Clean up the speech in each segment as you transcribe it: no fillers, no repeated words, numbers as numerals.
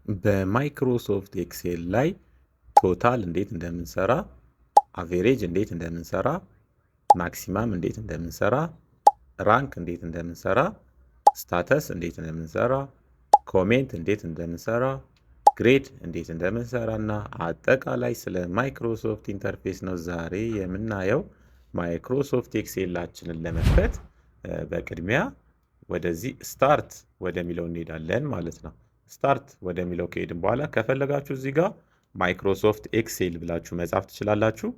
በማይክሮሶፍት ኤክሴል ላይ ቶታል እንዴት እንደምንሰራ፣ አቬሬጅ እንዴት እንደምንሰራ፣ ማክሲማም እንዴት እንደምንሰራ፣ ራንክ እንዴት እንደምንሰራ፣ ስታተስ እንዴት እንደምንሰራ፣ ኮሜንት እንዴት እንደምንሰራ፣ ግሬድ እንዴት እንደምንሰራ እና አጠቃላይ ስለ ማይክሮሶፍት ኢንተርፌስ ነው ዛሬ የምናየው። ማይክሮሶፍት ኤክሴላችንን ለመክፈት በቅድሚያ ወደዚህ ስታርት ወደሚለው እንሄዳለን ማለት ነው። ስታርት ወደሚለው ከሄድን በኋላ ከፈለጋችሁ እዚህ ጋር ማይክሮሶፍት ኤክሴል ብላችሁ መጻፍ ትችላላችሁ።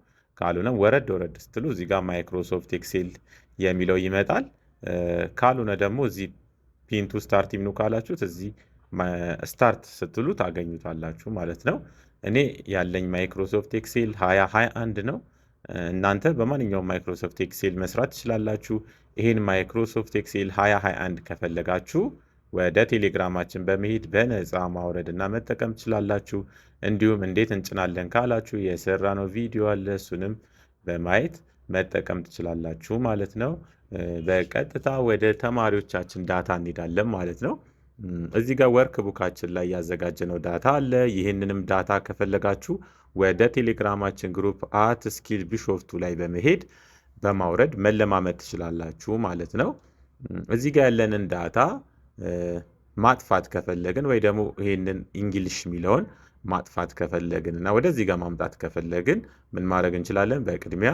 ካልሆነ ወረድ ስትሉ እዚህ ጋር ማይክሮሶፍት ኤክሴል የሚለው ይመጣል። ካልሆነ ደግሞ እዚህ ፒንቱ ስታርት ይምኑ ካላችሁት እዚህ ስታርት ስትሉ ታገኙታላችሁ ማለት ነው። እኔ ያለኝ ማይክሮሶፍት ኤክሴል 2021 ነው። እናንተ በማንኛውም ማይክሮሶፍት ኤክሴል መስራት ትችላላችሁ። ይህን ማይክሮሶፍት ኤክሴል 2021 ከፈለጋችሁ ወደ ቴሌግራማችን በመሄድ በነፃ ማውረድ እና መጠቀም ትችላላችሁ። እንዲሁም እንዴት እንጭናለን ካላችሁ የሰራነው ቪዲዮ አለ፣ እሱንም በማየት መጠቀም ትችላላችሁ ማለት ነው። በቀጥታ ወደ ተማሪዎቻችን ዳታ እንሄዳለን ማለት ነው። እዚህ ጋር ወርክ ቡካችን ላይ ያዘጋጀነው ዳታ አለ። ይህንንም ዳታ ከፈለጋችሁ ወደ ቴሌግራማችን ግሩፕ @ስኪል ቢሾፍቱ ላይ በመሄድ በማውረድ መለማመድ ትችላላችሁ ማለት ነው። እዚህ ጋር ያለንን ዳታ ማጥፋት ከፈለግን ወይ ደግሞ ይሄንን እንግሊሽ የሚለውን ማጥፋት ከፈለግን እና ወደዚህ ጋር ማምጣት ከፈለግን ምን ማድረግ እንችላለን? በቅድሚያ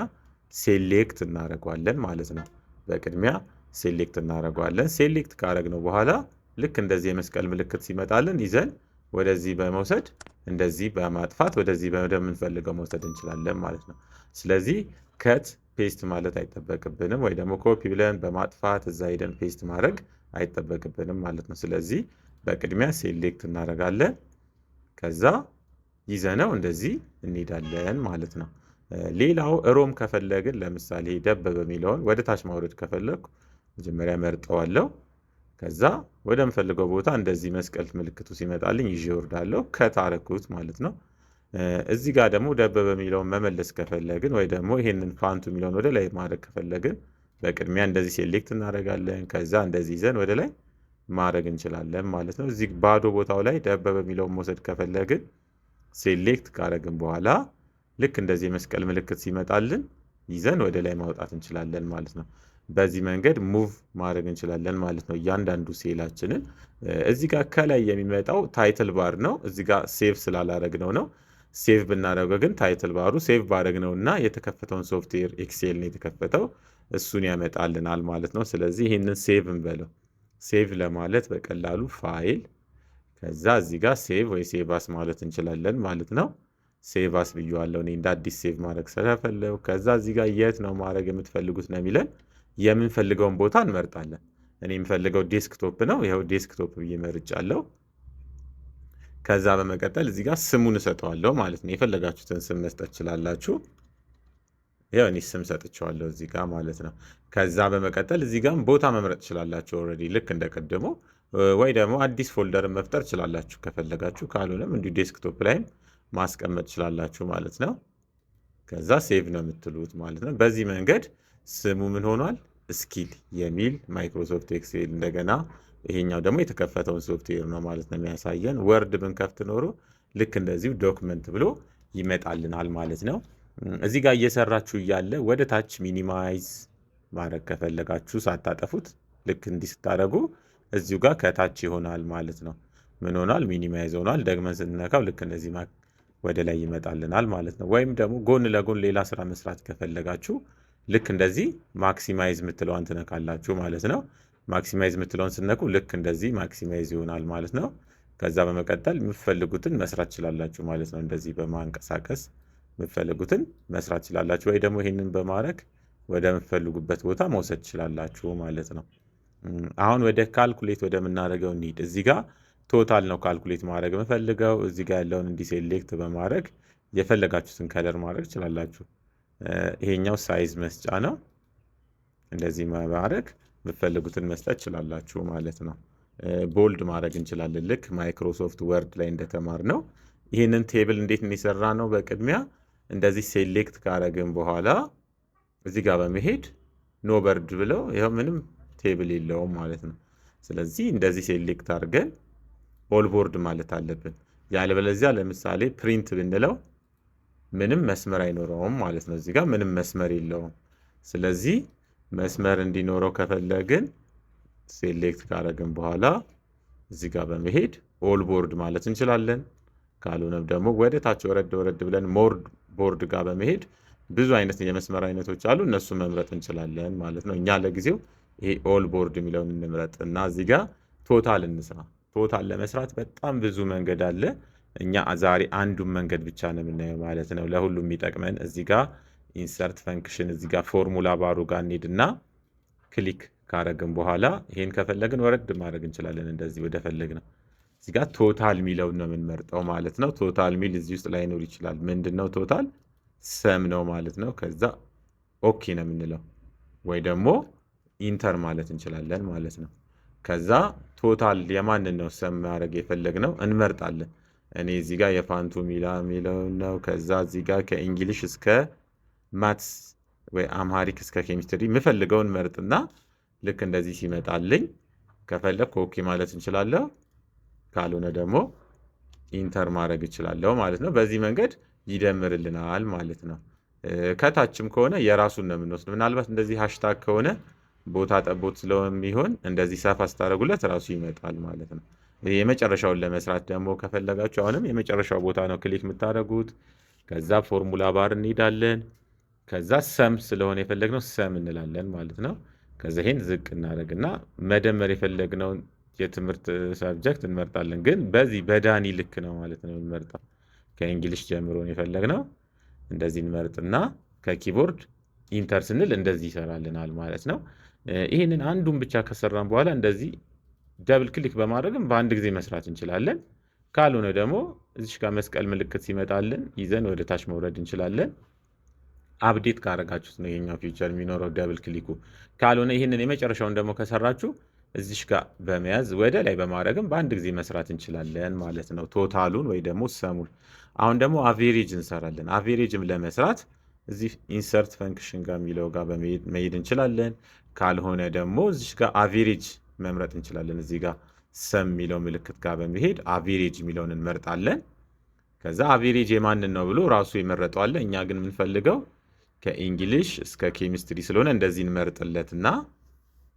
ሴሌክት እናደርገዋለን ማለት ነው። በቅድሚያ ሴሌክት እናደርገዋለን። ሴሌክት ካደረግነው በኋላ ልክ እንደዚህ የመስቀል ምልክት ሲመጣልን ይዘን ወደዚህ በመውሰድ እንደዚህ በማጥፋት ወደዚህ ወደምንፈልገው መውሰድ እንችላለን ማለት ነው። ስለዚህ ከት ፔስት ማለት አይጠበቅብንም፣ ወይ ደግሞ ኮፒ ብለን በማጥፋት እዛ ሄደን ፔስት ማድረግ አይጠበቅብንም ማለት ነው። ስለዚህ በቅድሚያ ሴሌክት እናደርጋለን። ከዛ ይዘነው እንደዚህ እንሄዳለን ማለት ነው። ሌላው ሮም ከፈለግን ለምሳሌ ደበበ የሚለውን ወደ ታች ማውረድ ከፈለግኩ መጀመሪያ መርጠዋለሁ። ከዛ ወደምፈልገው ቦታ እንደዚህ መስቀል ምልክቱ ሲመጣልኝ ይዤ እወርዳለሁ። ከታረኩት ማለት ነው። እዚህ ጋር ደግሞ ደበበ የሚለውን መመለስ ከፈለግን ወይ ደግሞ ይሄንን ፋንቱ የሚለውን ወደ ላይ ማድረግ ከፈለግን በቅድሚያ እንደዚህ ሴሌክት እናደርጋለን። ከዛ እንደዚህ ይዘን ወደ ላይ ማድረግ እንችላለን ማለት ነው። እዚህ ባዶ ቦታው ላይ ደበበ የሚለውን መውሰድ ከፈለግን ሴሌክት ካደረግን በኋላ ልክ እንደዚህ የመስቀል ምልክት ሲመጣልን ይዘን ወደ ላይ ማውጣት እንችላለን ማለት ነው። በዚህ መንገድ ሙቭ ማድረግ እንችላለን ማለት ነው እያንዳንዱ ሴላችንን። እዚህ ጋር ከላይ የሚመጣው ታይትል ባር ነው። እዚህ ጋር ሴቭ ስላላረግነው ነው። ሴቭ ብናደርገው ግን ታይትል ባሩ ሴቭ ባደረግነው እና የተከፈተውን ሶፍትዌር ኤክሴል ነው የተከፈተው እሱን ያመጣልናል ማለት ነው። ስለዚህ ይህንን ሴቭ እንበለው። ሴቭ ለማለት በቀላሉ ፋይል፣ ከዛ እዚህ ጋር ሴቭ ወይ ሴቭ አስ ማለት እንችላለን ማለት ነው። ሴቭ አስ ብየዋለሁ እኔ እንደ አዲስ ሴቭ ማድረግ ስለፈለጉ። ከዛ እዚህ ጋር የት ነው ማድረግ የምትፈልጉት ነው የሚለን። የምንፈልገውን ቦታ እንመርጣለን። እኔ የምፈልገው ዴስክቶፕ ነው። ይኸው ዴስክቶፕ ብዬ መርጫለሁ። ከዛ በመቀጠል እዚህ ጋር ስሙን እሰጠዋለሁ ማለት ነው። የፈለጋችሁትን ስም መስጠት ትችላላችሁ። ያው እኔ ስም ሰጥቼዋለሁ እዚህ ጋር ማለት ነው። ከዛ በመቀጠል እዚህ ጋር ቦታ መምረጥ ትችላላችሁ። ኦልሬዲ ልክ እንደቀደመው ወይ ደግሞ አዲስ ፎልደር መፍጠር ትችላላችሁ ከፈለጋችሁ። ካልሆነም እንዲሁ ዴስክቶፕ ላይም ማስቀመጥ ትችላላችሁ ማለት ነው። ከዛ ሴቭ ነው የምትሉት ማለት ነው። በዚህ መንገድ ስሙ ምን ሆኗል? ስኪል የሚል ማይክሮሶፍት ኤክሴል። እንደገና ይሄኛው ደግሞ የተከፈተውን ሶፍትዌር ነው ማለት ነው የሚያሳየን። ወርድ ብንከፍት ኖሮ ልክ እንደዚሁ ዶክመንት ብሎ ይመጣልናል ማለት ነው። እዚህ ጋር እየሰራችሁ እያለ ወደ ታች ሚኒማይዝ ማድረግ ከፈለጋችሁ ሳታጠፉት ልክ እንዲህ ስታደርጉ እዚሁ ጋር ከታች ይሆናል ማለት ነው። ምን ሆኗል? ሚኒማይዝ ሆኗል። ደግመን ስንነካው ልክ እንደዚህ ወደ ላይ ይመጣልናል ማለት ነው። ወይም ደግሞ ጎን ለጎን ሌላ ስራ መስራት ከፈለጋችሁ ልክ እንደዚህ ማክሲማይዝ የምትለዋን ትነካላችሁ ማለት ነው። ማክሲማይዝ የምትለውን ስነኩ ልክ እንደዚህ ማክሲማይዝ ይሆናል ማለት ነው። ከዛ በመቀጠል የምትፈልጉትን መስራት ትችላላችሁ ማለት ነው። እንደዚህ በማንቀሳቀስ የምትፈልጉትን መስራት ትችላላችሁ፣ ወይ ደግሞ ይሄንን በማድረግ ወደ የምትፈልጉበት ቦታ መውሰድ ትችላላችሁ ማለት ነው። አሁን ወደ ካልኩሌት ወደምናደርገው እንሂድ። እዚህ ጋር ቶታል ነው ካልኩሌት ማድረግ የምፈልገው። እዚህ ጋር ያለውን እንዲህ ሴሌክት በማድረግ የፈለጋችሁትን ከለር ማድረግ ትችላላችሁ። ይሄኛው ሳይዝ መስጫ ነው። እንደዚህ ማድረግ የምትፈልጉትን መስጠት ትችላላችሁ ማለት ነው። ቦልድ ማድረግ እንችላለን ልክ ማይክሮሶፍት ወርድ ላይ እንደተማር ነው። ይህንን ቴብል እንዴት እንሰራ ነው? በቅድሚያ እንደዚህ ሴሌክት ካረግን በኋላ እዚህ ጋር በመሄድ ኖ በርድ ብለው ይኸው ምንም ቴብል የለውም ማለት ነው። ስለዚህ እንደዚህ ሴሌክት አድርገን ኦል ቦርድ ማለት አለብን። ያለበለዚያ ለምሳሌ ፕሪንት ብንለው ምንም መስመር አይኖረውም ማለት ነው። እዚህ ጋር ምንም መስመር የለውም። ስለዚህ መስመር እንዲኖረው ከፈለግን ሴሌክት ካረግን በኋላ እዚህ ጋር በመሄድ ኦል ቦርድ ማለት እንችላለን። ካልሆነም ደግሞ ወደ ታች ወረድ ብለን ሞር ቦርድ ጋር በመሄድ ብዙ አይነት የመስመር አይነቶች አሉ። እነሱ መምረጥ እንችላለን ማለት ነው። እኛ ለጊዜው ይሄ ኦል ቦርድ የሚለውን እንምረጥ እና እዚህ ጋር ቶታል እንስራ። ቶታል ለመስራት በጣም ብዙ መንገድ አለ። እኛ ዛሬ አንዱን መንገድ ብቻ ነው የምናየው ማለት ነው። ለሁሉም የሚጠቅመን እዚህ ጋር ኢንሰርት ፈንክሽን እዚህ ጋር ፎርሙላ ባሩ ጋር እንሂድና ክሊክ ካረግን በኋላ ይሄን ከፈለግን ወረድ ማድረግ እንችላለን። እንደዚህ ወደ ፈለግነው እዚህ ጋር ቶታል ሚለውን ነው የምንመርጠው ማለት ነው። ቶታል ሚል እዚህ ውስጥ ላይኖር ይችላል። ምንድን ነው ቶታል? ሰም ነው ማለት ነው። ከዛ ኦኬ ነው የምንለው ወይ ደግሞ ኢንተር ማለት እንችላለን ማለት ነው። ከዛ ቶታል የማንን ነው ሰም ማድረግ የፈለግነው እንመርጣለን። እኔ እዚህ ጋር የፋንቱ ሚለውን ነው። ከዛ እዚህ ጋር ከእንግሊሽ እስከ ማትስ ወይ አምሃሪክ እስከ ኬሚስትሪ የምፈልገውን መርጥና ልክ እንደዚህ ሲመጣልኝ ከፈለግኩ ኦኬ ማለት እንችላለሁ። ካልሆነ ደግሞ ኢንተር ማድረግ እችላለሁ ማለት ነው። በዚህ መንገድ ይደምርልናል ማለት ነው። ከታችም ከሆነ የራሱን ነው የምንወስድ። ምናልባት እንደዚህ ሃሽታግ ከሆነ ቦታ ጠቦት ስለሚሆን እንደዚህ ሰፋ ስታደርጉለት ራሱ ይመጣል ማለት ነው። የመጨረሻውን ለመስራት ደግሞ ከፈለጋችሁ አሁንም የመጨረሻው ቦታ ነው ክሊክ የምታደርጉት። ከዛ ፎርሙላ ባር እንሄዳለን። ከዛ ሰም ስለሆነ የፈለግነው ሰም እንላለን ማለት ነው። ከዛ ይሄን ዝቅ እናደርግና መደመር የፈለግነውን የትምህርት ሰብጀክት እንመርጣለን። ግን በዚህ በዳኒ ልክ ነው ማለት ነው እንመርጣው። ከእንግሊሽ ጀምሮ የፈለግነው እንደዚህ እንመርጥና ከኪቦርድ ኢንተር ስንል እንደዚህ ይሰራልናል ማለት ነው። ይህንን አንዱን ብቻ ከሰራን በኋላ እንደዚህ ደብል ክሊክ በማድረግም በአንድ ጊዜ መስራት እንችላለን። ካልሆነ ደግሞ እዚህ ጋር መስቀል ምልክት ሲመጣልን ይዘን ወደ ታች መውረድ እንችላለን። አፕዴት ካረጋችሁት ነው የኛው ፊውቸር የሚኖረው ደብል ክሊኩ። ካልሆነ ይህንን የመጨረሻውን ደግሞ ከሰራችሁ እዚሽ ጋር በመያዝ ወደ ላይ በማድረግም በአንድ ጊዜ መስራት እንችላለን ማለት ነው፣ ቶታሉን ወይ ደግሞ ሰሙን። አሁን ደግሞ አቬሬጅ እንሰራለን። አቬሬጅም ለመስራት እዚህ ኢንሰርት ፈንክሽን ጋር የሚለው ጋር መሄድ እንችላለን። ካልሆነ ደግሞ እዚሽ ጋር አቬሬጅ መምረጥ እንችላለን። እዚህ ጋር ሰም የሚለው ምልክት ጋር በመሄድ አቬሬጅ የሚለውን እንመርጣለን። ከዛ አቬሬጅ የማንን ነው ብሎ ራሱ የመረጠዋለን። እኛ ግን የምንፈልገው ከኢንግሊሽ እስከ ኬሚስትሪ ስለሆነ እንደዚህ እንመርጥለትና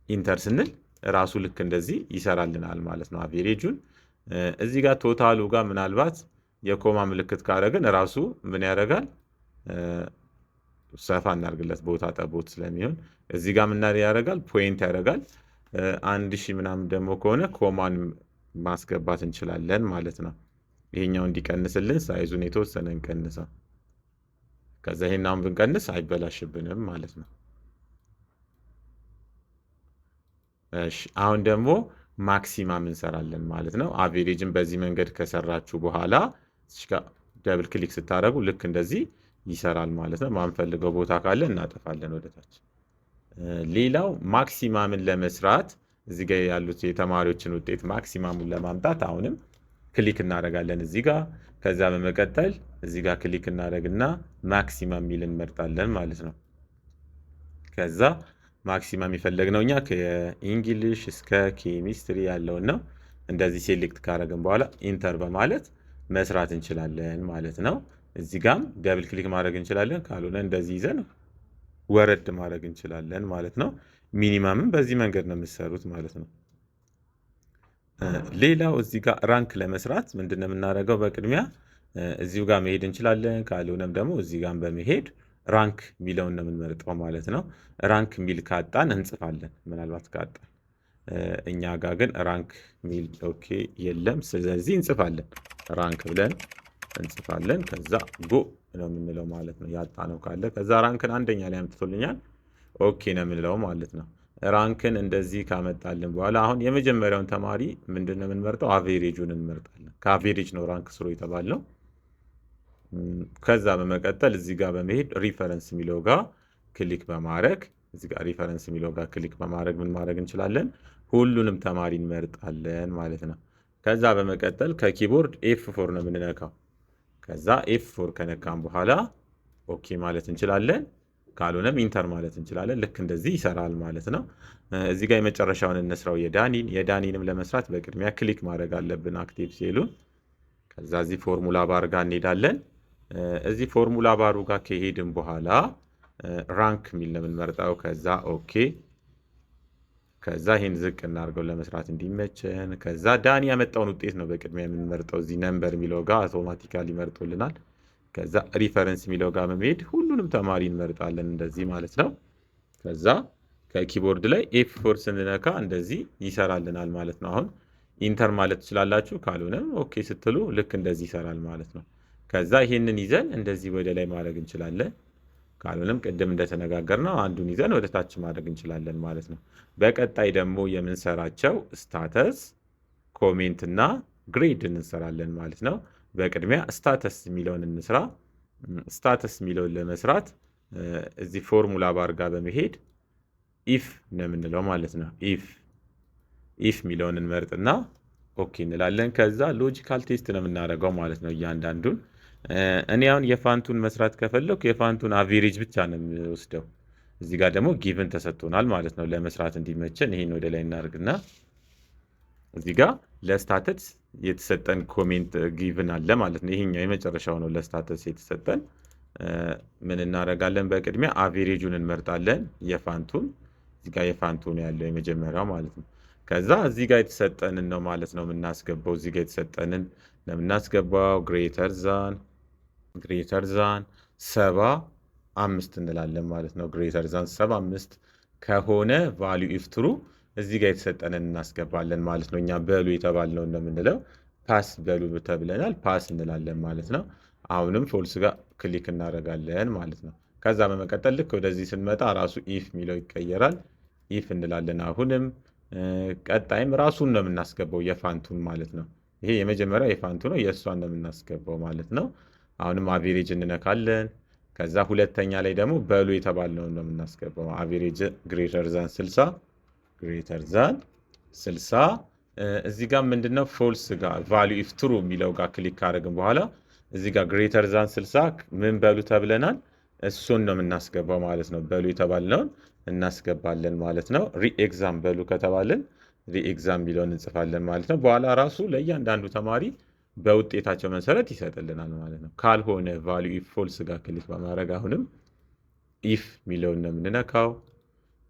ኢንተር ስንል ራሱ ልክ እንደዚህ ይሰራልናል ማለት ነው አቬሬጁን። እዚህ ጋር ቶታሉ ጋር ምናልባት የኮማ ምልክት ካደረግን ራሱ ምን ያደርጋል? ሰፋ እናርግለት ቦታ ጠቦት ስለሚሆን እዚህ ጋር ምን ያደርጋል? ፖይንት ያደርጋል። 1000 ምናምን ደግሞ ከሆነ ኮማን ማስገባት እንችላለን ማለት ነው። ይሄኛው እንዲቀንስልን ሳይዙን የተወሰነ እንቀንሰው። ከዛ ይሄናውን ብንቀንስ አይበላሽብንም ማለት ነው። እሺ አሁን ደግሞ ማክሲማም እንሰራለን ማለት ነው። አቬሬጅን በዚህ መንገድ ከሰራችሁ በኋላ እዚህ ጋር ደብል ክሊክ ስታደርጉ ልክ እንደዚህ ይሰራል ማለት ነው። ማንፈልገው ቦታ ካለ እናጠፋለን ወደታች። ሌላው ማክሲማምን ለመስራት እዚህ ጋር ያሉት የተማሪዎችን ውጤት ማክሲማሙን ለማምጣት አሁንም ክሊክ እናደርጋለን እዚህ ጋር። ከዛ በመቀጠል እዚህ ጋር ክሊክ እናደርግና ማክሲማም የሚል እንመርጣለን ማለት ነው። ከዛ ማክሲማም የፈለግነው እኛ ከኢንግሊሽ እስከ ኬሚስትሪ ያለውን ነው። እንደዚህ ሴሌክት ካደረግን በኋላ ኢንተር በማለት መስራት እንችላለን ማለት ነው። እዚህ ጋም ደብል ክሊክ ማድረግ እንችላለን። ካልሆነ እንደዚህ ይዘን ወረድ ማድረግ እንችላለን ማለት ነው። ሚኒማምም በዚህ መንገድ ነው የምትሰሩት ማለት ነው። ሌላው እዚህ ጋር ራንክ ለመስራት ምንድን ነው የምናደርገው? በቅድሚያ እዚሁ ጋር መሄድ እንችላለን። ካልሆነም ደግሞ እዚህ ጋር በመሄድ ራንክ ሚለውን ነው የምንመርጠው ማለት ነው። ራንክ ሚል ካጣን እንጽፋለን፣ ምናልባት ካጣን። እኛ ጋር ግን ራንክ ሚል ኦኬ የለም። ስለዚህ እንጽፋለን፣ ራንክ ብለን እንጽፋለን። ከዛ ጎ ነው የምንለው ማለት ነው። ያጣ ነው ካለ ከዛ ራንክን አንደኛ ላይ አምጥቶልኛል፣ ኦኬ ነው የምንለው ማለት ነው። ራንክን እንደዚህ ካመጣልን በኋላ አሁን የመጀመሪያውን ተማሪ ምንድን ነው የምንመርጠው? አቬሬጁን እንመርጣለን። ከአቬሬጅ ነው ራንክ ስሩ የተባልነው። ከዛ በመቀጠል እዚህ ጋር በመሄድ ሪፈረንስ የሚለው ጋር ክሊክ በማድረግ እዚህ ጋር ሪፈረንስ የሚለው ጋር ክሊክ በማድረግ ምን ማድረግ እንችላለን? ሁሉንም ተማሪ እንመርጣለን ማለት ነው። ከዛ በመቀጠል ከኪቦርድ F4 ነው የምንነካው። ከዛ F4 ከነካም በኋላ ኦኬ ማለት እንችላለን። ካልሆነም ኢንተር ማለት እንችላለን። ልክ እንደዚህ ይሰራል ማለት ነው። እዚህ ጋር የመጨረሻውን እንስራው የዳኒንም ለመስራት በቅድሚያ ክሊክ ማድረግ አለብን አክቲቭ ሴሉን። ከዛ እዚህ ፎርሙላ ባር ጋር እንሄዳለን። እዚህ ፎርሙላ ባሩ ጋር ከሄድን በኋላ ራንክ የሚል ነው የምንመርጠው። ከዛ ኦኬ፣ ከዛ ይህን ዝቅ እናድርገው ለመስራት እንዲመቸን። ከዛ ዳኒ ያመጣውን ውጤት ነው በቅድሚያ የምንመርጠው። እዚህ ነምበር የሚለው ጋር አውቶማቲካሊ ይመርጦልናል። ከዛ ሪፈረንስ የሚለው ጋር በመሄድ ሁሉንም ተማሪ እንመርጣለን እንደዚህ ማለት ነው። ከዛ ከኪቦርድ ላይ ኤፍ4 ስንነካ እንደዚህ ይሰራልናል ማለት ነው። አሁን ኢንተር ማለት ትችላላችሁ። ካልሆነም ኦኬ ስትሉ ልክ እንደዚህ ይሰራል ማለት ነው። ከዛ ይሄንን ይዘን እንደዚህ ወደ ላይ ማድረግ እንችላለን። ካልሆነም ቅድም እንደተነጋገርነው አንዱን ይዘን ወደ ታች ማድረግ እንችላለን ማለት ነው። በቀጣይ ደግሞ የምንሰራቸው ስታተስ፣ ኮሜንት እና ግሬድ እንሰራለን ማለት ነው። በቅድሚያ ስታተስ የሚለውን እንስራ። ስታተስ የሚለውን ለመስራት እዚህ ፎርሙላ ባር ጋር በመሄድ ኢፍ ነው የምንለው ማለት ነው። ኢፍ የሚለውን እንመርጥና ኦኬ እንላለን። ከዛ ሎጂካል ቴስት ነው የምናደርገው ማለት ነው እያንዳንዱን። እኔ አሁን የፋንቱን መስራት ከፈለኩ የፋንቱን አቬሬጅ ብቻ ነው የሚወስደው። እዚህ ጋር ደግሞ ጊቭን ተሰጥቶናል ማለት ነው ለመስራት እንዲመቸን። ይሄን ወደ ላይ እናደርግና እዚህ ጋር ለስታተስ የተሰጠን ኮሜንት ጊቭን አለ ማለት ነው። ይሄኛው የመጨረሻው ነው ለስታተስ የተሰጠን። ምን እናደርጋለን? በቅድሚያ አቬሬጁን እንመርጣለን የፋንቱን። እዚህ ጋር የፋንቱን ያለው የመጀመሪያው ማለት ነው። ከዛ እዚህ ጋር የተሰጠንን ነው ማለት ነው የምናስገባው። እዚህ ጋር የተሰጠንን ለምናስገባው ግሬተር ዛን 75 እንላለን ማለት ነው። ግሬተር ዛን 75 ከሆነ ቫልዩ ኢፍ ትሩ እዚህ ጋር የተሰጠንን እናስገባለን ማለት ነው። እኛ በሉ የተባልነው እንደምንለው ፓስ በሉ ተብለናል፣ ፓስ እንላለን ማለት ነው። አሁንም ፎልስ ጋር ክሊክ እናደርጋለን ማለት ነው። ከዛ በመቀጠል ልክ ወደዚህ ስንመጣ ራሱ ኢፍ የሚለው ይቀየራል። ኢፍ እንላለን። አሁንም ቀጣይም ራሱን ነው የምናስገባው የፋንቱን ማለት ነው። ይሄ የመጀመሪያው የፋንቱ ነው፣ የእሷን ነው የምናስገባው ማለት ነው። አሁንም አቬሬጅ እንነካለን። ከዛ ሁለተኛ ላይ ደግሞ በሉ የተባልነውን ነው የምናስገባው። አቬሬጅ ግሬተር ዛን 60 እዚህ ጋር ምንድነው ፎልስ ጋር ቫልዩ ኢፍ ትሩ የሚለው ጋር ክሊክ ካደረግን በኋላ እዚህ ጋር ግሬተር ዛን 60 ምን በሉ ተብለናል፣ እሱን ነው የምናስገባው ማለት ነው። በሉ የተባልነውን እናስገባለን ማለት ነው። ሪኤግዛም በሉ ከተባለን ሪኤግዛም የሚለውን እንጽፋለን ማለት ነው። በኋላ ራሱ ለእያንዳንዱ ተማሪ በውጤታቸው መሰረት ይሰጥልናል ማለት ነው። ካልሆነ ቫልዩ ኢፍ ፎልስ ጋር ክሊክ በማድረግ አሁንም ኢፍ የሚለውን ነው የምንነካው።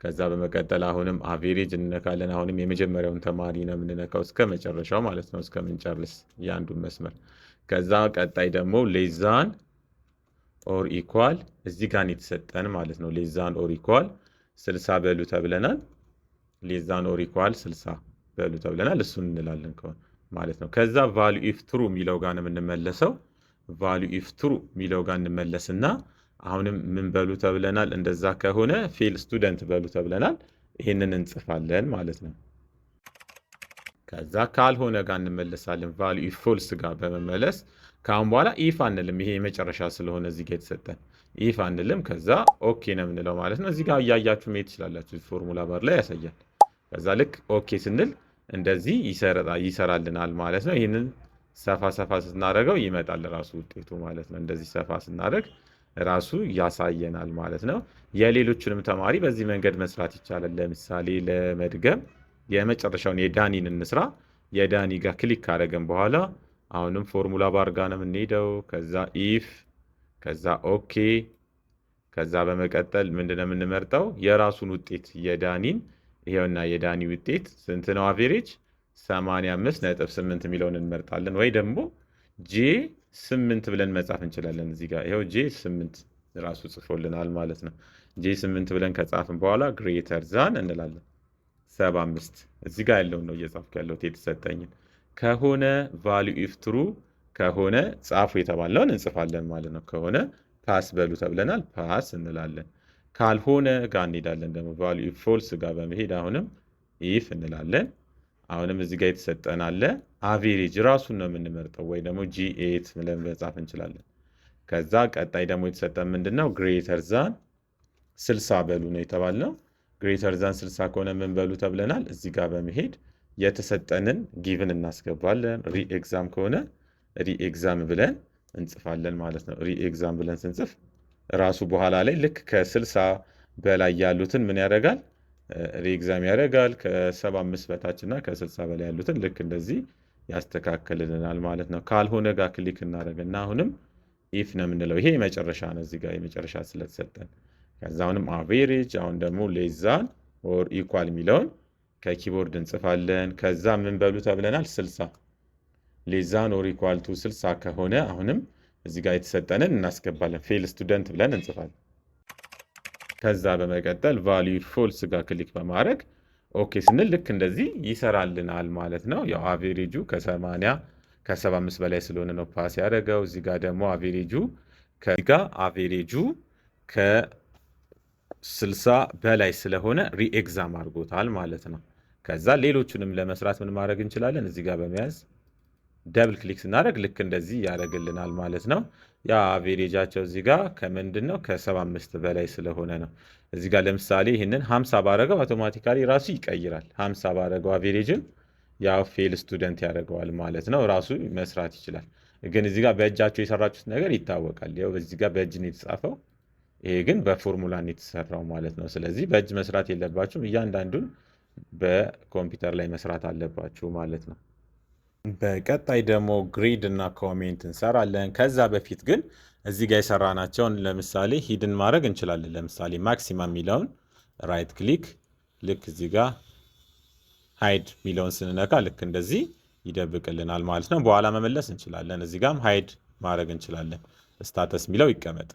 ከዛ በመቀጠል አሁንም አቬሬጅ እንነካለን። አሁንም የመጀመሪያውን ተማሪ ነው የምንነካው እስከ መጨረሻው ማለት ነው፣ እስከምንጨርስ የአንዱን መስመር። ከዛ ቀጣይ ደግሞ ሌዛን ኦር ኢኳል እዚህ ጋር የተሰጠን ማለት ነው። ሌዛን ኦር ኢኳል 60 በሉ ተብለናል። ሌዛን ኦር ኢኳል 60 በሉ ተብለናል። እሱን እንላለን ማለት ነው። ከዛ ቫልዩ ኢፍ ትሩ የሚለው ጋር ነው የምንመለሰው። ቫልዩ ኢፍ ትሩ የሚለው ጋር እንመለስና አሁንም ምን በሉ ተብለናል። እንደዛ ከሆነ ፌል ስቱደንት በሉ ተብለናል። ይህንን እንጽፋለን ማለት ነው። ከዛ ካልሆነ ጋር እንመለሳለን። ቫልዩ ኢፍ ፎልስ ጋር በመመለስ ከአሁን በኋላ ኢፍ አንልም። ይሄ የመጨረሻ ስለሆነ እዚህ ጋር የተሰጠን ኢፍ አንልም። ከዛ ኦኬ ነው የምንለው ማለት ነው። እዚህ ጋር እያያችሁ መሄድ ትችላላችሁ። ፎርሙላ ባር ላይ ያሳያል። ከዛ ልክ ኦኬ ስንል እንደዚህ ይሰራልናል ማለት ነው። ይህንን ሰፋ ስናደርገው ይመጣል ራሱ ውጤቱ ማለት ነው። እንደዚህ ሰፋ ስናደርግ ራሱ ያሳየናል ማለት ነው። የሌሎችንም ተማሪ በዚህ መንገድ መስራት ይቻላል። ለምሳሌ ለመድገም የመጨረሻውን የዳኒን እንስራ። የዳኒ ጋር ክሊክ ካደረገን በኋላ አሁንም ፎርሙላ ባር ጋር ነው የምንሄደው። ከዛ ኢፍ፣ ከዛ ኦኬ፣ ከዛ በመቀጠል ምንድነው የምንመርጠው የራሱን ውጤት የዳኒን። ይሄውና የዳኒ ውጤት ስንት ነው? አቬሬጅ 85.8 የሚለውን እንመርጣለን። ወይ ደግሞ ጄ 8 ብለን መጻፍ እንችላለን። እዚህ ጋር ይሄው ጄ 8 ራሱ ጽፎልናል ማለት ነው። ጄ 8 ብለን ከጻፍን በኋላ ግሬተር ዛን እንላለን 75። እዚህ ጋር ያለውን ነው እየጻፍኩ ያለሁት የተሰጠኝን። ከሆነ ቫልዩ ኢፍ ትሩ ከሆነ ጻፉ የተባለውን እንጽፋለን ማለት ነው። ከሆነ ፓስ በሉ ተብለናል፣ ፓስ እንላለን። ካልሆነ ጋር እንሄዳለን ደግሞ ቫልዩ ኢፍ ፎልስ ጋር በመሄድ አሁንም ኢፍ እንላለን። አሁንም እዚህ ጋር የተሰጠን አለ አቬሬጅ ራሱን ነው የምንመርጠው፣ ወይ ደግሞ G8 ብለን መጻፍ እንችላለን። ከዛ ቀጣይ ደግሞ የተሰጠን ምንድነው ግሬተር ዛን 60 በሉ ነው የተባልነው። ግሬተር ዛን 60 ከሆነ ምን በሉ ተብለናል። እዚህ ጋር በመሄድ የተሰጠንን ጊቭን እናስገባለን። ሪኤግዛም ከሆነ ሪኤግዛም ብለን እንጽፋለን ማለት ነው። ሪኤግዛም ብለን ስንጽፍ ራሱ በኋላ ላይ ልክ ከ60 በላይ ያሉትን ምን ያደርጋል? ሪኤግዛም ያደርጋል። ከ75 በታች እና ከ60 በላይ ያሉትን ልክ እንደዚህ ያስተካክልልናል ማለት ነው። ካልሆነ ጋር ክሊክ እናደርግና አሁንም ኢፍ ነው የምንለው። ይሄ የመጨረሻ ነው፣ እዚህ ጋር የመጨረሻ ስለተሰጠን። ከዛ አሁንም አቬሬጅ፣ አሁን ደግሞ ሌዛን ኦር ኢኳል የሚለውን ከኪቦርድ እንጽፋለን። ከዛ ምን በሉ ተብለናል? 60 ሌዛን ኦር ኢኳል ቱ 60 ከሆነ አሁንም እዚህ ጋር የተሰጠንን እናስገባለን። ፌል ስቱደንት ብለን እንጽፋለን። ከዛ በመቀጠል ቫሊዩ ፎልስ ጋር ክሊክ በማድረግ ኦኬ ስንል ልክ እንደዚህ ይሰራልናል ማለት ነው። ያው አቬሬጁ ከ80 ከ75 በላይ ስለሆነ ነው ፓስ ያደረገው። እዚህ ጋር ደግሞ አቬሬጁ ከ60 በላይ ስለሆነ ሪኤግዛም አድርጎታል ማለት ነው። ከዛ ሌሎቹንም ለመስራት ምን ማድረግ እንችላለን? እዚህ ጋር በመያዝ ደብል ክሊክ ስናደርግ ልክ እንደዚህ ያደርግልናል ማለት ነው። ያ አቬሬጃቸው እዚህ ጋር ከምንድን ነው? ከ75 በላይ ስለሆነ ነው። እዚህ ጋር ለምሳሌ ይህንን 50 ባረገው አውቶማቲካሊ ራሱ ይቀይራል። 50 ባረገው አቬሬጅን ያው ፌል ስቱደንት ያደርገዋል ማለት ነው። ራሱ መስራት ይችላል። ግን እዚህ ጋር በእጃቸው የሰራችሁት ነገር ይታወቃል። ያው እዚህ ጋር በእጅ ነው የተጻፈው፣ ይሄ ግን በፎርሙላ ነው የተሰራው ማለት ነው። ስለዚህ በእጅ መስራት የለባችሁም። እያንዳንዱን በኮምፒውተር ላይ መስራት አለባችሁ ማለት ነው። በቀጣይ ደግሞ ግሪድ እና ኮሜንት እንሰራለን። ከዛ በፊት ግን እዚህ ጋር የሰራናቸውን ለምሳሌ ሂድን ማድረግ እንችላለን። ለምሳሌ ማክሲማም የሚለውን ራይት ክሊክ ልክ እዚህ ጋር ሃይድ የሚለውን ስንነካ ልክ እንደዚህ ይደብቅልናል ማለት ነው። በኋላ መመለስ እንችላለን። እዚህ ጋርም ሃይድ ማድረግ እንችላለን። ስታተስ የሚለው ይቀመጥ።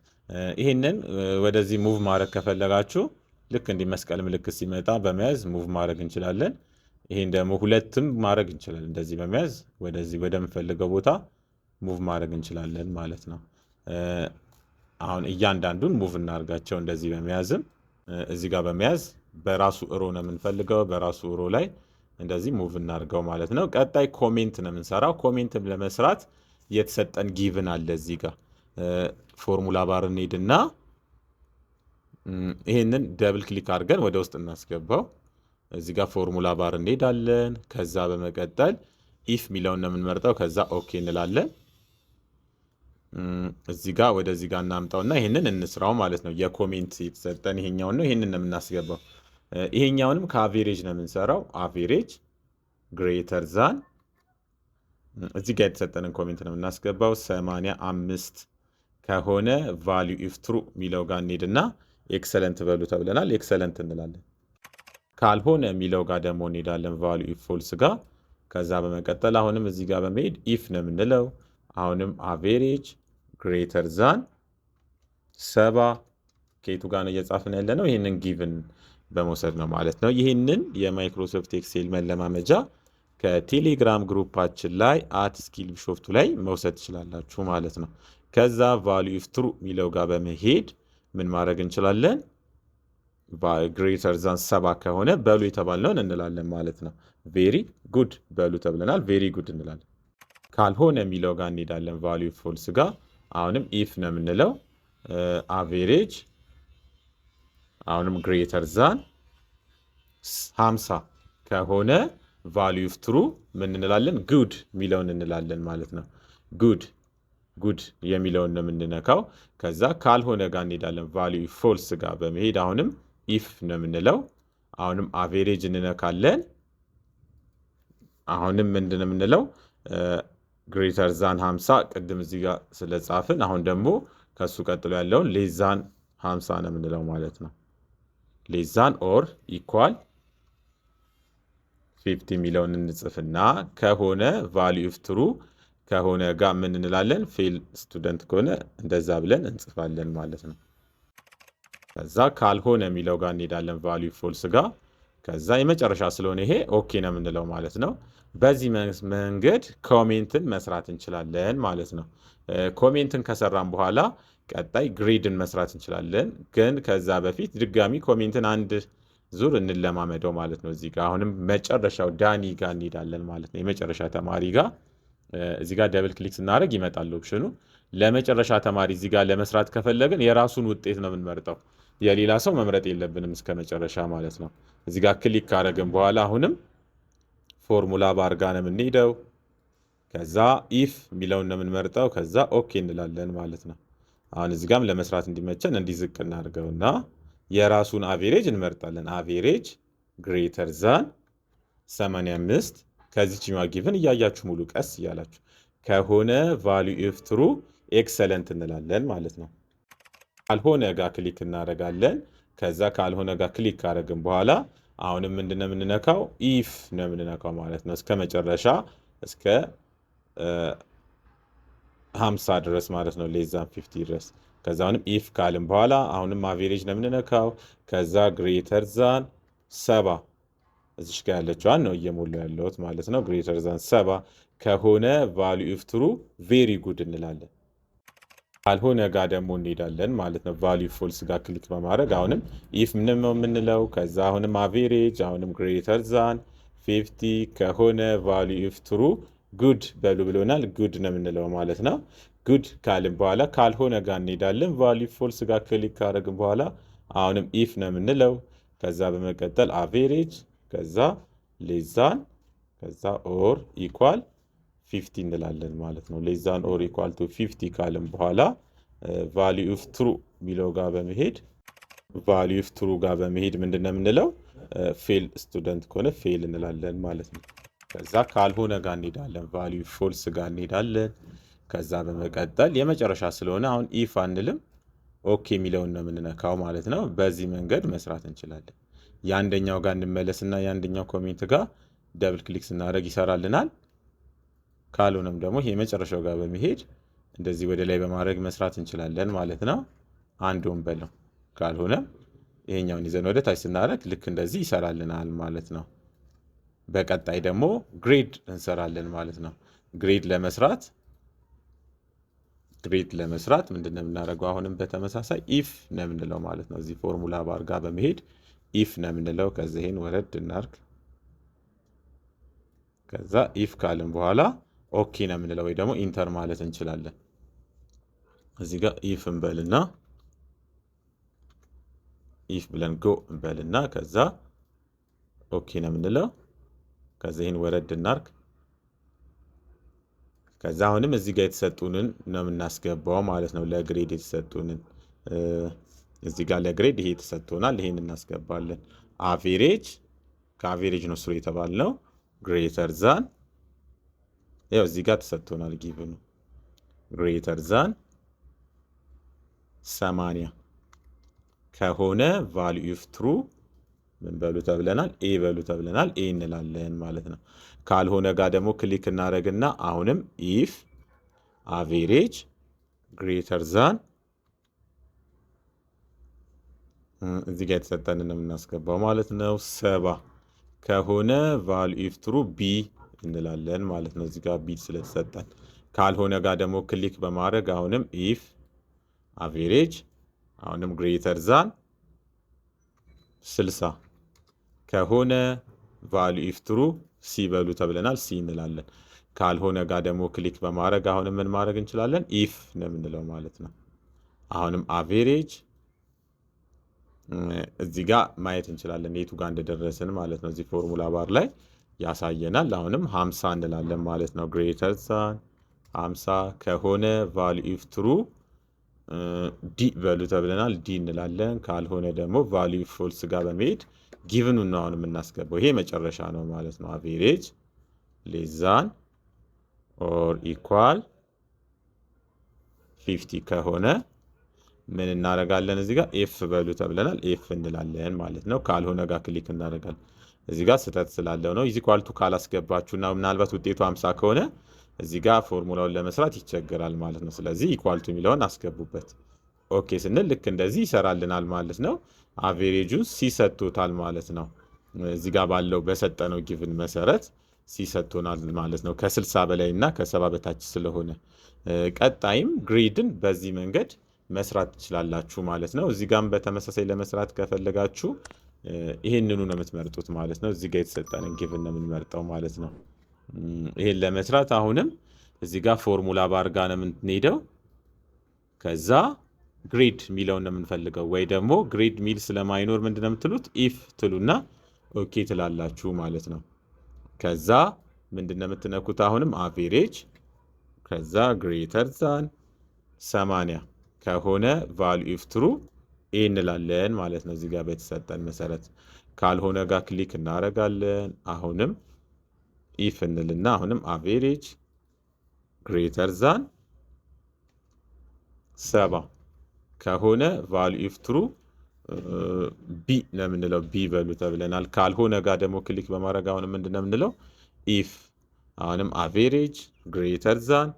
ይህንን ወደዚህ ሙቭ ማድረግ ከፈለጋችሁ ልክ እንዲህ መስቀል ምልክት ሲመጣ በመያዝ ሙቭ ማድረግ እንችላለን። ይሄን ደግሞ ሁለትም ማድረግ እንችላለን። እንደዚህ በመያዝ ወደዚህ ወደምፈልገው ቦታ ሙቭ ማድረግ እንችላለን ማለት ነው። አሁን እያንዳንዱን ሙቭ እናድርጋቸው። እንደዚህ በመያዝም እዚህ ጋር በመያዝ በራሱ እሮ ነው የምንፈልገው። በራሱ እሮ ላይ እንደዚህ ሙቭ እናድርገው ማለት ነው። ቀጣይ ኮሜንት ነው የምንሰራው። ኮሜንትም ለመስራት የተሰጠን ጊቭን አለ እዚህ ጋር ፎርሙላ ባር እንሄድና ይሄንን ደብል ክሊክ አድርገን ወደ ውስጥ እናስገባው። እዚህ ጋር ፎርሙላ ባር እንሄዳለን። ከዛ በመቀጠል ኢፍ የሚለውን ነው የምንመርጠው። ከዛ ኦኬ እንላለን። እዚህ ጋር ወደዚህ ጋር እናምጣውና ይሄንን እንስራው ማለት ነው። የኮሜንት የተሰጠን ይሄኛውን ነው። ይሄንን ነው የምናስገባው። ይሄኛውንም ከአቬሬጅ ነው የምንሰራው። አቬሬጅ ግሬተር ዛን እዚህ ጋር የተሰጠንን ኮሜንት ነው የምናስገባው። 85 ከሆነ ቫሊዩ ኢፍ ትሩ የሚለው ጋር እንሄድና ኤክሰለንት በሉ ተብለናል። ኤክሰለንት እንላለን። ካልሆነ የሚለው ጋር ደግሞ እንሄዳለን ቫሊዩ ኢፍ ፎልስ ጋር። ከዛ በመቀጠል አሁንም እዚህ ጋር በመሄድ ኢፍ ነው የምንለው። አሁንም አቬሬጅ ግሬተር ዛን 70 ከየቱ ጋር ነው እየጻፍን ያለ ነው? ይህንን ጊቭን በመውሰድ ነው ማለት ነው። ይህንን የማይክሮሶፍት ኤክሴል መለማመጃ ከቴሌግራም ግሩፓችን ላይ @ስኪል ቢሾፍቱ ላይ መውሰድ ትችላላችሁ ማለት ነው። ከዛ ቫሊዩ ኢፍ ትሩ የሚለው ጋር በመሄድ ምን ማድረግ እንችላለን? ግሬተር ዛን 70 ከሆነ በሉ የተባልነውን እንላለን ማለት ነው። ቬሪ ጉድ በሉ ተብለናል። ቬሪ ጉድ እንላለን። ካልሆነ የሚለው ጋር እንሄዳለን ቫሊዩ ፎልስ ጋር። አሁንም ኢፍ ነው የምንለው። አቬሬጅ አሁንም ግሬተር ዛን 50 ከሆነ ቫሊዩ ኦፍ ትሩ ምን እንላለን? ጉድ የሚለውን እንላለን ማለት ነው። ጉድ የሚለውን ነው የምንነካው። ከዛ ካልሆነ ጋር እንሄዳለን ቫሊዩ ፎልስ ጋር በመሄድ አሁንም ኢፍ ነው የምንለው። አሁንም አቬሬጅ እንነካለን። አሁንም ምንድን ነው የምንለው? ግሬተር ዛን 50 ቅድም እዚህ ጋር ስለጻፍን አሁን ደግሞ ከሱ ቀጥሎ ያለውን ሌዛን 50 ነው የምንለው ማለት ነው። ሌዛን ኦር ኢኳል 50 የሚለውን እንጽፍና ከሆነ ቫሊዩ ኦፍ ትሩ ከሆነ ጋር ምን እንላለን? ፌል ስቱደንት ከሆነ እንደዛ ብለን እንጽፋለን ማለት ነው። ከዛ ካልሆነ የሚለው ጋር እንሄዳለን ቫሊዩ ፎልስ ጋር። ከዛ የመጨረሻ ስለሆነ ይሄ ኦኬ ነው የምንለው ማለት ነው። በዚህ መንገድ ኮሜንትን መስራት እንችላለን ማለት ነው። ኮሜንትን ከሰራን በኋላ ቀጣይ ግሪድን መስራት እንችላለን። ግን ከዛ በፊት ድጋሚ ኮሜንትን አንድ ዙር እንለማመደው ማለት ነው። እዚህ ጋር አሁንም መጨረሻው ዳኒ ጋር እንሄዳለን ማለት ነው። የመጨረሻ ተማሪ ጋር እዚህ ጋር ደብል ክሊክ ስናደርግ ይመጣል ኦፕሽኑ። ለመጨረሻ ተማሪ እዚህ ጋር ለመስራት ከፈለግን የራሱን ውጤት ነው የምንመርጠው። የሌላ ሰው መምረጥ የለብንም እስከ መጨረሻ ማለት ነው። እዚህ ጋር ክሊክ ካደረግን በኋላ አሁንም ፎርሙላ ባር ጋር ነው የምንሄደው። ከዛ ኢፍ የሚለውን ነው የምንመርጠው። ከዛ ኦኬ እንላለን ማለት ነው። አሁን እዚህ ጋርም ለመስራት እንዲመቸን እንዲዝቅ እናድርገውና የራሱን አቬሬጅ እንመርጣለን። አቬሬጅ ግሬተር ዛን 85 ከዚህኛዋ ጊቭን እያያችሁ ሙሉ ቀስ እያላችሁ ከሆነ ቫልዩ ኢፍ ትሩ ኤክሰለንት እንላለን ማለት ነው። ካልሆነ ጋር ክሊክ እናደርጋለን። ከዛ ካልሆነ ጋር ክሊክ ካደረግን በኋላ አሁንም ምንድነው የምንነካው? ኢፍ ነው የምንነካው ማለት ነው። እስከ መጨረሻ እስከ 50 ድረስ ማለት ነው። ሌዛን 50 ድረስ። ከዛ አሁንም ኢፍ ካልን በኋላ አሁንም አቬሬጅ ነው የምንነካው። ከዛ ግሬተር ዛን 70 እዚሽ ጋር ያለችዋን ነው እየሞላ ያለሁት ማለት ነው። ግሬተር ዛን 70 ከሆነ ቫልዩ ኢፍ ትሩ ቬሪ ጉድ እንላለን። ካልሆነ ጋር ደግሞ እንሄዳለን ማለት ነው። ቫልዩ ፎልስ ጋር ክሊክ በማድረግ አሁንም ኢፍ ምንም ነው የምንለው። ከዛ አሁንም አቬሬጅ አሁንም ግሬተር ዛን 50 ከሆነ ቫልዩ ኢፍ ትሩ ጉድ በሉ ብሎናል። ጉድ ነው የምንለው ማለት ነው። ጉድ ካልን በኋላ ካልሆነ ጋር እንሄዳለን። ቫልዩ ፎልስ ጋር ክሊክ ካደረግን በኋላ አሁንም ኢፍ ነው የምንለው። ከዛ በመቀጠል አቬሬጅ ከዛ ሌዛን ከዛ ኦር ኢኳል 50 እንላለን ማለት ነው። ሌዛን ኦር ኢኳል ቱ 50 ካልን በኋላ ቫልዩ ኦፍ ትሩ ሚለው ጋር በመሄድ ቫልዩ ኦፍ ትሩ ጋር በመሄድ ምንድን ነው የምንለው? ፌል ስቱደንት ከሆነ ፌል እንላለን ማለት ነው። ከዛ ካልሆነ ጋር እንሄዳለን። ቫልዩ ፎልስ ጋር እንሄዳለን። ከዛ በመቀጠል የመጨረሻ ስለሆነ አሁን ኢፍ አንልም፣ ኦኬ የሚለውን ነው የምንነካው ማለት ነው። በዚህ መንገድ መስራት እንችላለን። የአንደኛው ጋር እንመለስና የአንደኛው ኮሜንት ጋር ደብል ክሊክ ስናደርግ ይሰራልናል። ካልሆነም ደግሞ ይሄ የመጨረሻው ጋር በመሄድ እንደዚህ ወደ ላይ በማድረግ መስራት እንችላለን ማለት ነው። አንዱን በለው። ካልሆነም ይሄኛውን ይዘን ወደ ታች ስናደርግ ልክ እንደዚህ ይሰራልናል ማለት ነው። በቀጣይ ደግሞ ግሬድ እንሰራለን ማለት ነው። ግሬድ ለመስራት ምንድን ነው የምናደርገው? አሁንም በተመሳሳይ ኢፍ ነው የምንለው ማለት ነው። እዚህ ፎርሙላ ባር ጋር በመሄድ ኢፍ ነው የምንለው። ከዛ ይሄን ወረድ እናርግ። ከዛ ኢፍ ካልን በኋላ ኦኬ ነው የምንለው ወይ ደግሞ ኢንተር ማለት እንችላለን። እዚህ ጋር ኢፍ እንበልና ኢፍ ብለን ጎ እንበልና ከዛ ኦኬ ነው የምንለው። ከዛ ይሄን ወረድ እናርግ። ከዛ አሁንም እዚህ ጋር የተሰጡንን ነው የምናስገባው ማለት ነው። ለግሬድ የተሰጡንን እዚህ ጋር ለግሬድ ይሄ ተሰጥቶናል። ይሄን እናስገባለን። አቬሬጅ ከአቬሬጅ ነው ስሩ የተባልነው። ግሬተር ዛን ያው እዚህ ጋር ተሰጥቶናል። ጊቭኑ ግሬተር ዛን 80 ከሆነ ቫልዩ ኦፍ ትሩ ምን በሉ ተብለናል? ኤ በሉ ተብለናል። ኤ እንላለን ማለት ነው። ካልሆነ ጋር ደግሞ ክሊክ እናደርግና አሁንም ኢፍ አቬሬጅ ግሬተር ዛን እዚህ ጋር የተሰጠንን ነው የምናስገባው ማለት ነው። 70 ከሆነ ቫልዩ ኦፍ ትሩ ቢ እንላለን ማለት ነው። እዚህ ጋር ቢ ስለተሰጠን። ካልሆነ ጋር ደግሞ ክሊክ በማድረግ አሁንም ኢፍ አቬሬጅ አሁንም ግሬተር ዛን 60 ከሆነ ቫልዩ ኦፍ ትሩ ሲ በሉ ተብለናል። ሲ እንላለን። ካልሆነ ጋር ደግሞ ክሊክ በማድረግ አሁንም ምን ማድረግ እንችላለን? ኢፍ ነው የምንለው ማለት ነው። አሁንም አቬሬጅ እዚህ ጋር ማየት እንችላለን የቱ ጋር እንደደረስን ማለት ነው። እዚህ ፎርሙላ ባር ላይ ያሳየናል። አሁንም 50 እንላለን ማለት ነው። ግሬተር ዛን 50 ከሆነ ቫልዩ ኦፍ ትሩ ዲ በሉ ተብለናል። ዲ እንላለን። ካልሆነ ደግሞ ቫልዩ ፎልስ ጋር በመሄድ ጊቭኑን ነው አሁን የምናስገባው። ይሄ መጨረሻ ነው ማለት ነው። አቬሬጅ ሌዛን ኦር ኢኳል 50 ከሆነ ምን እናደርጋለን? እዚህ ጋር ኤፍ በሉ ተብለናል። ኤፍ እንላለን ማለት ነው። ካልሆነ ጋር ክሊክ እናደርጋለን። እዚህ ጋር ስህተት ስላለው ነው። እዚህ ኳልቱ ካላስገባችሁና ምናልባት ውጤቱ 50 ከሆነ እዚህ ጋር ፎርሙላውን ለመስራት ይቸገራል ማለት ነው። ስለዚህ ኢኳልቱ የሚለውን አስገቡበት። ኦኬ ስንል ልክ እንደዚህ ይሰራልናል ማለት ነው። አቬሬጁን ሲሰጥቶታል ማለት ነው። እዚህ ጋር ባለው በሰጠነው ጊቭን መሰረት ሲሰጥቶናል ማለት ነው። ከ60 በላይ እና ከ70 በታች ስለሆነ ቀጣይም ግሬድን በዚህ መንገድ መስራት ትችላላችሁ ማለት ነው። እዚህ ጋርም በተመሳሳይ ለመስራት ከፈለጋችሁ ይሄንኑ ነው የምትመርጡት ማለት ነው። እዚህ ጋር የተሰጠንን ጊቭን ነው የምንመርጠው ማለት ነው። ይሄን ለመስራት አሁንም እዚህ ጋር ፎርሙላ ባር ጋር ነው የምንሄደው። ከዛ ግሬድ ሚለውን ነው የምንፈልገው፣ ወይ ደግሞ ግሬድ ሚል ስለማይኖር ምንድን ነው የምትሉት? ኢፍ ትሉና ኦኬ ትላላችሁ ማለት ነው። ከዛ ምንድን ነው የምትነኩት? አሁንም አቬሬጅ ከዛ ግሬተር ዛን 80 ከሆነ ቫልዩ ኦፍ ትሩ ኤ እንላለን ማለት ነው። እዚህ ጋር በተሰጠን መሰረት ካልሆነ ጋር ክሊክ እናደርጋለን። አሁንም ኢፍ እንልና አሁንም አቬሬጅ ግሬተር ዛን 7 ከሆነ ቫልዩ ኦፍ ትሩ ቢ ነው የምንለው። ቢ በሉ ተብለናል። ካልሆነ ጋር ደግሞ ክሊክ በማድረግ አሁንም ምንድን ነው የምንለው? ኢፍ አሁንም አቬሬጅ ግሬተር ዛን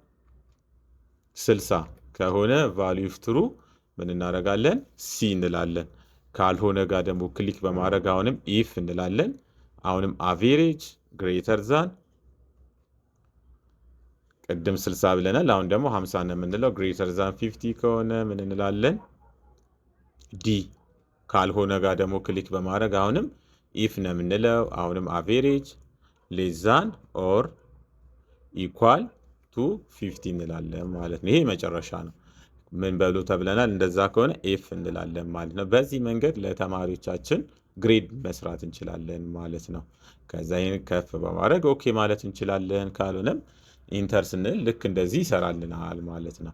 60 ከሆነ ቫልዩ ኦፍ ትሩ ምን እናደርጋለን? ሲ እንላለን። ካልሆነ ጋር ደግሞ ክሊክ በማድረግ አሁንም ኢፍ እንላለን። አሁንም አቬሬጅ ግሬተር ዛን ቅድም 60 ብለናል። አሁን ደግሞ 50 ነው የምንለው። ግሬተር ዛን 50 ከሆነ ምን እንላለን? ዲ። ካልሆነ ጋር ደግሞ ክሊክ በማድረግ አሁንም ኢፍ ነው የምንለው። አሁንም አቬሬጅ ሌስ ዛን ኦር ኢኳል ቱ 50 እንላለን ማለት ነው። ይሄ መጨረሻ ነው። ምን በሉ ተብለናል? እንደዛ ከሆነ ኤፍ እንላለን ማለት ነው። በዚህ መንገድ ለተማሪዎቻችን ግሬድ መስራት እንችላለን ማለት ነው። ከዛ ይህን ከፍ በማድረግ ኦኬ ማለት እንችላለን። ካልሆነም ኢንተር ስንል ልክ እንደዚህ ይሰራልናል ማለት ነው።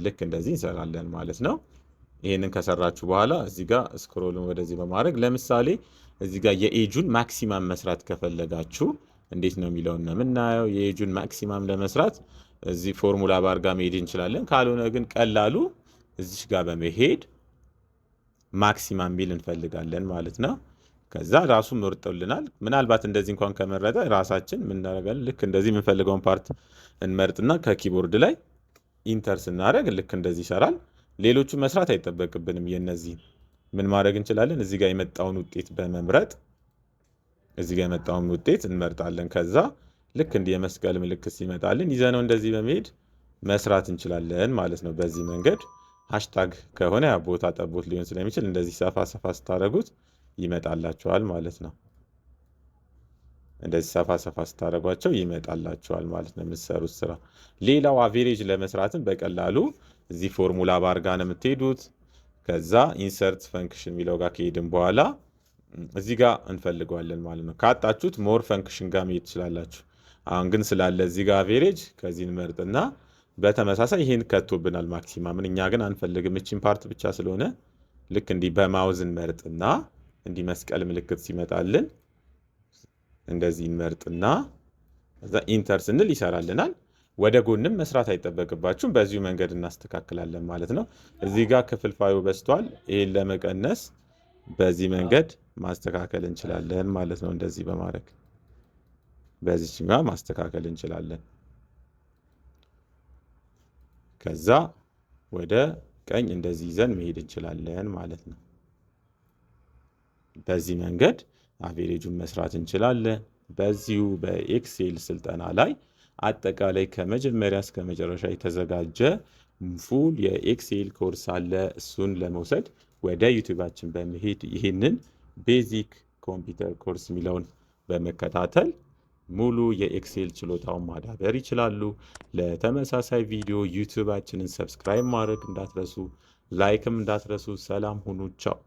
ልክ እንደዚህ ይሰራለን ማለት ነው። ይህንን ከሰራችሁ በኋላ እዚህ ጋር ስክሮልን ወደዚህ በማድረግ ለምሳሌ እዚህ ጋር የኤጁን ማክሲማም መስራት ከፈለጋችሁ እንዴት ነው የሚለውን ነው የምናየው። የኤጁን ማክሲማም ለመስራት እዚህ ፎርሙላ ባር ጋር መሄድ እንችላለን። ካልሆነ ግን ቀላሉ እዚህ ጋር በመሄድ ማክሲማም ሚል እንፈልጋለን ማለት ነው። ከዛ ራሱ መርጦልናል። ምናልባት እንደዚህ እንኳን ከመረጠ ራሳችን ምን እናደርጋለን? ልክ እንደዚህ የምንፈልገውን ፓርት እንመርጥና ከኪቦርድ ላይ ኢንተር ስናደርግ ልክ እንደዚህ ይሰራል። ሌሎቹ መስራት አይጠበቅብንም። የነዚህ ምን ማድረግ እንችላለን? እዚህ ጋር የመጣውን ውጤት በመምረጥ እዚህ ጋር የመጣውን ውጤት እንመርጣለን። ከዛ ልክ እንዲህ የመስቀል ምልክት ሲመጣልን ይዘነው እንደዚህ በመሄድ መስራት እንችላለን ማለት ነው። በዚህ መንገድ ሃሽታግ ከሆነ ያ ቦታ ጠቦት ሊሆን ስለሚችል እንደዚህ ሰፋ ሰፋ ስታደርጉት ይመጣላቸዋል ማለት ነው። እንደዚህ ሰፋ ሰፋ ስታደርጓቸው ይመጣላቸዋል ማለት ነው የምትሰሩት ስራ። ሌላው አቬሬጅ ለመስራትም በቀላሉ እዚህ ፎርሙላ ባር ጋር ነው የምትሄዱት። ከዛ ኢንሰርት ፈንክሽን የሚለው ጋር ከሄድን በኋላ እዚህ ጋር እንፈልገዋለን ማለት ነው። ካጣችሁት ሞር ፈንክሽን ጋር መሄድ ትችላላችሁ። አሁን ግን ስላለ እዚህ ጋር አቬሬጅ ከዚህ እንመርጥና በተመሳሳይ ይህን ከቶብናል ማክሲማምን። እኛ ግን አንፈልግም፣ እቺን ፓርት ብቻ ስለሆነ ልክ እንዲህ በማውዝ እንመርጥና እንዲህ መስቀል ምልክት ሲመጣልን እንደዚህ እንመርጥና እዛ ኢንተር ስንል ይሰራልናል። ወደ ጎንም መስራት አይጠበቅባችሁም። በዚሁ መንገድ እናስተካክላለን ማለት ነው። እዚህ ጋር ክፍልፋዩ በስቷል። ይህን ለመቀነስ በዚህ መንገድ ማስተካከል እንችላለን ማለት ነው። እንደዚህ በማድረግ በዚች ጋር ማስተካከል እንችላለን። ከዛ ወደ ቀኝ እንደዚህ ይዘን መሄድ እንችላለን ማለት ነው። በዚህ መንገድ አቬሬጁን መስራት እንችላለን። በዚሁ በኤክሴል ስልጠና ላይ አጠቃላይ ከመጀመሪያ እስከ መጨረሻ የተዘጋጀ ፉል የኤክሴል ኮርስ አለ። እሱን ለመውሰድ ወደ ዩቲዩባችን በመሄድ ይህንን ቤዚክ ኮምፒውተር ኮርስ የሚለውን በመከታተል ሙሉ የኤክሴል ችሎታውን ማዳበር ይችላሉ። ለተመሳሳይ ቪዲዮ ዩቲዩባችንን ሰብስክራይብ ማድረግ እንዳትረሱ፣ ላይክም እንዳትረሱ። ሰላም ሁኑ። ቻው።